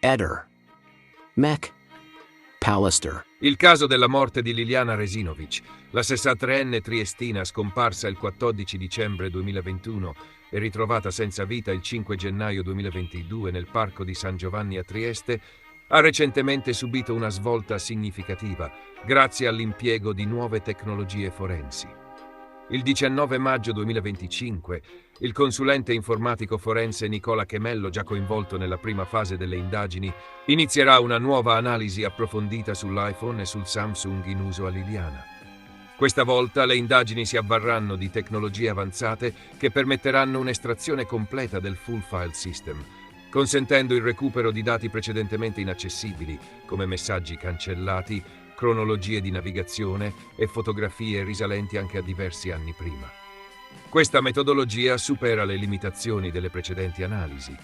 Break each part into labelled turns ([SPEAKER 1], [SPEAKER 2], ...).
[SPEAKER 1] Eder. Mek. Pallister.
[SPEAKER 2] Il caso della morte di Liliana Resinovic, la 63enne triestina scomparsa il 14 dicembre 2021 e ritrovata senza vita il 5 gennaio 2022 nel parco di San Giovanni a Trieste, ha recentemente subito una svolta significativa grazie all'impiego di nuove tecnologie forensi. Il 19 maggio 2025, il consulente informatico forense Nicola Chemello, già coinvolto nella prima fase delle indagini, inizierà una nuova analisi approfondita sull'iPhone e sul Samsung in uso a Liliana. Questa volta le indagini si avvarranno di tecnologie avanzate che permetteranno un'estrazione completa del full file system, consentendo il recupero di dati precedentemente inaccessibili, come messaggi cancellati, cronologie di navigazione e fotografie risalenti anche a diversi anni prima. Questa metodologia supera le limitazioni delle precedenti analisi,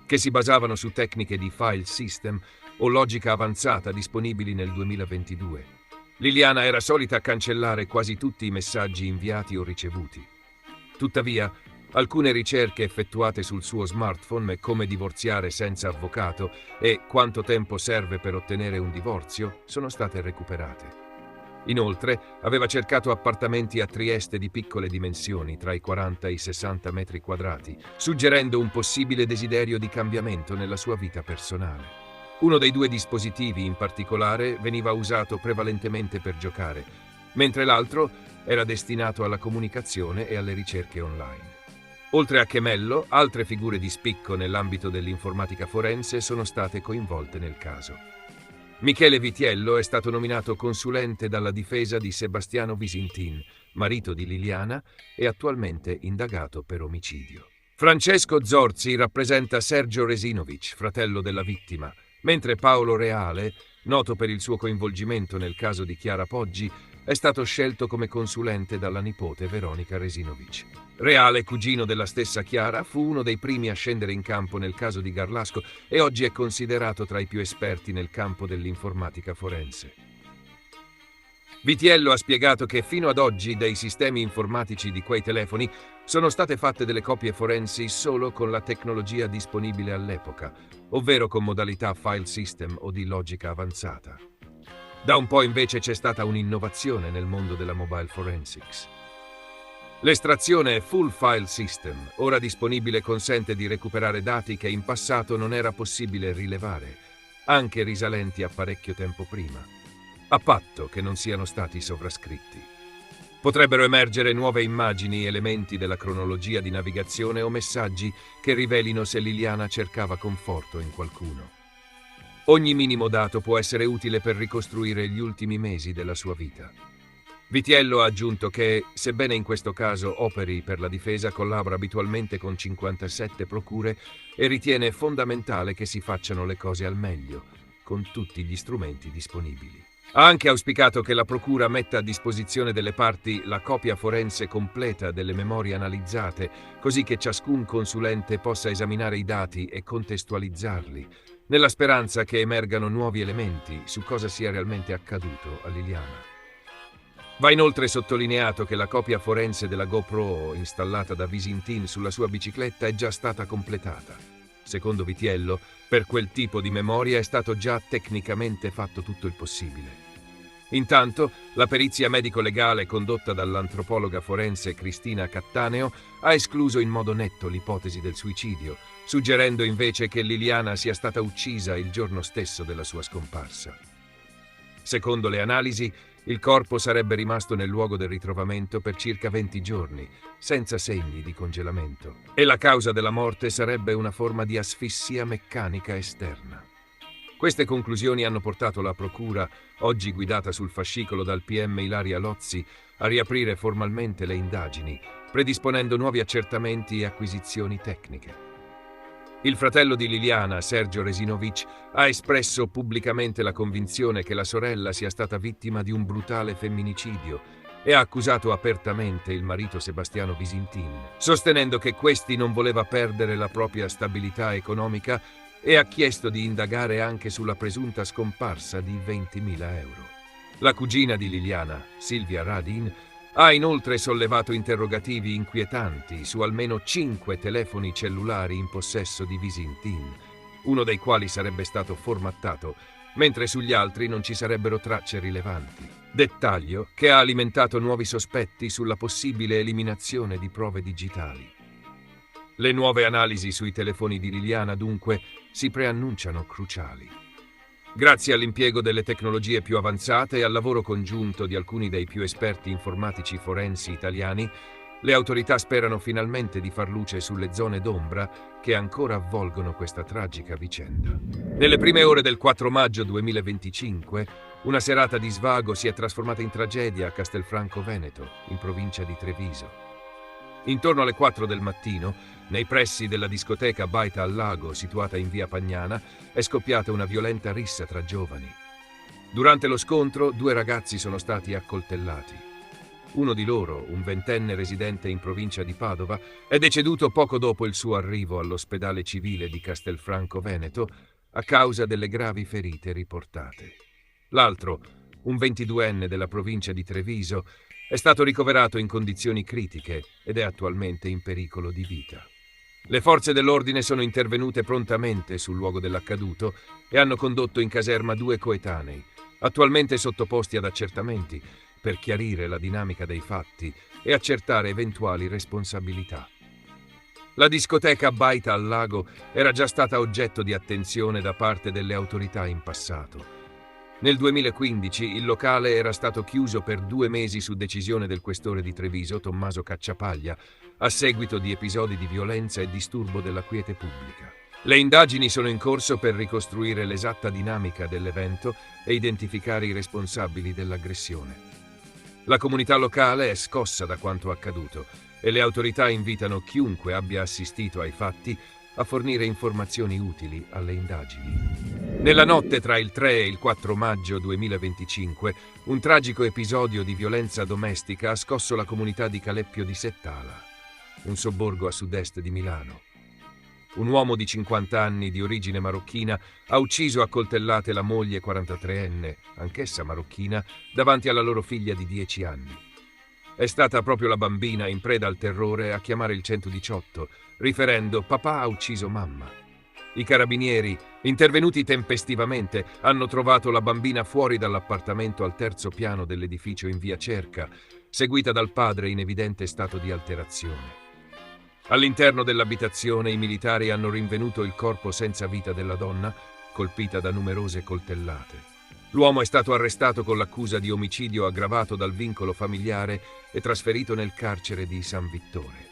[SPEAKER 2] che si basavano su tecniche di file system o logica avanzata disponibili nel 2022. Liliana era solita cancellare quasi tutti i messaggi inviati o ricevuti. Tuttavia, alcune ricerche effettuate sul suo smartphone, come divorziare senza avvocato e quanto tempo serve per ottenere un divorzio, sono state recuperate. Inoltre, aveva cercato appartamenti a Trieste di piccole dimensioni, tra i 40 e i 60 metri quadrati, suggerendo un possibile desiderio di cambiamento nella sua vita personale. Uno dei due dispositivi, in particolare, veniva usato prevalentemente per giocare, mentre l'altro era destinato alla comunicazione e alle ricerche online. Oltre a Chemello, altre figure di spicco nell'ambito dell'informatica forense sono state coinvolte nel caso. Michele Vitiello è stato nominato consulente dalla difesa di Sebastiano Visintin, marito di Liliana, e attualmente indagato per omicidio. Francesco Zorzi rappresenta Sergio Resinovic, fratello della vittima, mentre Paolo Reale, noto per il suo coinvolgimento nel caso di Chiara Poggi, è stato scelto come consulente dalla nipote Veronica Resinovic. Reale, cugino della stessa Chiara, fu uno dei primi a scendere in campo nel caso di Garlasco e oggi è considerato tra i più esperti nel campo dell'informatica forense. Vitiello ha spiegato che fino ad oggi dai sistemi informatici di quei telefoni sono state fatte delle copie forensi solo con la tecnologia disponibile all'epoca, ovvero con modalità file system o di logica avanzata. Da un po' invece c'è stata un'innovazione nel mondo della mobile forensics. L'estrazione full file system, ora disponibile, consente di recuperare dati che in passato non era possibile rilevare, anche risalenti a parecchio tempo prima, a patto che non siano stati sovrascritti. Potrebbero emergere nuove immagini, elementi della cronologia di navigazione o messaggi che rivelino se Liliana cercava conforto in qualcuno. Ogni minimo dato può essere utile per ricostruire gli ultimi mesi della sua vita. Vitiello ha aggiunto che, sebbene in questo caso operi per la difesa, collabora abitualmente con 57 procure e ritiene fondamentale che si facciano le cose al meglio, con tutti gli strumenti disponibili. Ha anche auspicato che la procura metta a disposizione delle parti la copia forense completa delle memorie analizzate, così che ciascun consulente possa esaminare i dati e contestualizzarli, nella speranza che emergano nuovi elementi su cosa sia realmente accaduto a Liliana. Va inoltre sottolineato che la copia forense della GoPro installata da Visintin sulla sua bicicletta è già stata completata. Secondo Vitiello, per quel tipo di memoria è stato già tecnicamente fatto tutto il possibile. Intanto, la perizia medico-legale condotta dall'antropologa forense Cristina Cattaneo ha escluso in modo netto l'ipotesi del suicidio, suggerendo invece che Liliana sia stata uccisa il giorno stesso della sua scomparsa. Secondo le analisi, il corpo sarebbe rimasto nel luogo del ritrovamento per circa 20 giorni, senza segni di congelamento, e la causa della morte sarebbe una forma di asfissia meccanica esterna. Queste conclusioni hanno portato la procura, oggi guidata sul fascicolo dal PM Ilaria Lozzi, a riaprire formalmente le indagini, predisponendo nuovi accertamenti e acquisizioni tecniche. Il fratello di Liliana, Sergio Resinovic, ha espresso pubblicamente la convinzione che la sorella sia stata vittima di un brutale femminicidio e ha accusato apertamente il marito Sebastiano Visintin, sostenendo che questi non voleva perdere la propria stabilità economica e ha chiesto di indagare anche sulla presunta scomparsa di 20.000 euro. La cugina di Liliana, Silvia Radin, ha inoltre sollevato interrogativi inquietanti su almeno 5 telefoni cellulari in possesso di Visintin, uno dei quali sarebbe stato formattato, mentre sugli altri non ci sarebbero tracce rilevanti. Dettaglio che ha alimentato nuovi sospetti sulla possibile eliminazione di prove digitali. Le nuove analisi sui telefoni di Liliana, dunque, si preannunciano cruciali. Grazie all'impiego delle tecnologie più avanzate e al lavoro congiunto di alcuni dei più esperti informatici forensi italiani, le autorità sperano finalmente di far luce sulle zone d'ombra che ancora avvolgono questa tragica vicenda. Nelle prime ore del 4 maggio 2025, una serata di svago si è trasformata in tragedia a Castelfranco Veneto, in provincia di Treviso. Intorno alle 4 del mattino, nei pressi della discoteca Baita al Lago, situata in via Pagnana, è scoppiata una violenta rissa tra giovani. Durante lo scontro, 2 ragazzi sono stati accoltellati. Uno di loro, un ventenne residente in provincia di Padova, è deceduto poco dopo il suo arrivo all'ospedale civile di Castelfranco Veneto a causa delle gravi ferite riportate. L'altro, un 22enne della provincia di Treviso, è stato ricoverato in condizioni critiche ed è attualmente in pericolo di vita. Le forze dell'ordine sono intervenute prontamente sul luogo dell'accaduto e hanno condotto in caserma 2 coetanei, attualmente sottoposti ad accertamenti, per chiarire la dinamica dei fatti e accertare eventuali responsabilità. La discoteca Baita al Lago era già stata oggetto di attenzione da parte delle autorità in passato. Nel 2015 il locale era stato chiuso per 2 mesi su decisione del questore di Treviso, Tommaso Cacciapaglia, a seguito di episodi di violenza e disturbo della quiete pubblica. Le indagini sono in corso per ricostruire l'esatta dinamica dell'evento e identificare i responsabili dell'aggressione. La comunità locale è scossa da quanto accaduto e le autorità invitano chiunque abbia assistito ai fatti a fornire informazioni utili alle indagini. Nella notte tra il 3 e il 4 maggio 2025, un tragico episodio di violenza domestica ha scosso la comunità di Caleppio di Settala, un sobborgo a sud-est di Milano. Un uomo di 50 anni di origine marocchina ha ucciso a coltellate la moglie 43enne, anch'essa marocchina, davanti alla loro figlia di 10 anni. È stata proprio la bambina in preda al terrore a chiamare il 118, riferendo «Papà ha ucciso mamma». I carabinieri, intervenuti tempestivamente, hanno trovato la bambina fuori dall'appartamento al 3° piano dell'edificio in via Cerca, seguita dal padre in evidente stato di alterazione. All'interno dell'abitazione i militari hanno rinvenuto il corpo senza vita della donna, colpita da numerose coltellate. L'uomo è stato arrestato con l'accusa di omicidio aggravato dal vincolo familiare e trasferito nel carcere di San Vittore.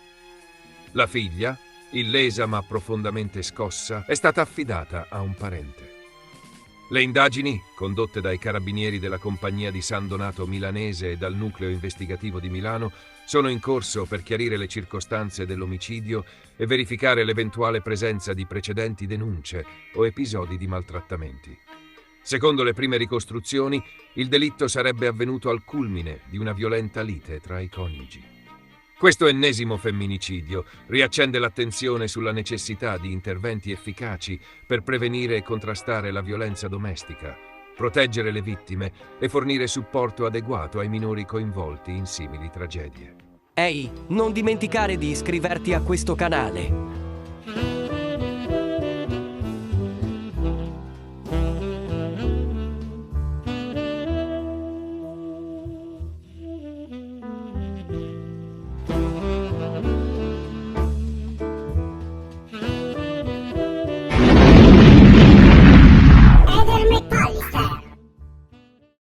[SPEAKER 2] La figlia, illesa ma profondamente scossa, è stata affidata a un parente. Le indagini, condotte dai carabinieri della Compagnia di San Donato Milanese e dal Nucleo Investigativo di Milano, sono in corso per chiarire le circostanze dell'omicidio e verificare l'eventuale presenza di precedenti denunce o episodi di maltrattamenti. Secondo le prime ricostruzioni, il delitto sarebbe avvenuto al culmine di una violenta lite tra i coniugi. Questo ennesimo femminicidio riaccende l'attenzione sulla necessità di interventi efficaci per prevenire e contrastare la violenza domestica, proteggere le vittime e fornire supporto adeguato ai minori coinvolti in simili tragedie.
[SPEAKER 3] Ehi, non dimenticare di iscriverti a questo canale.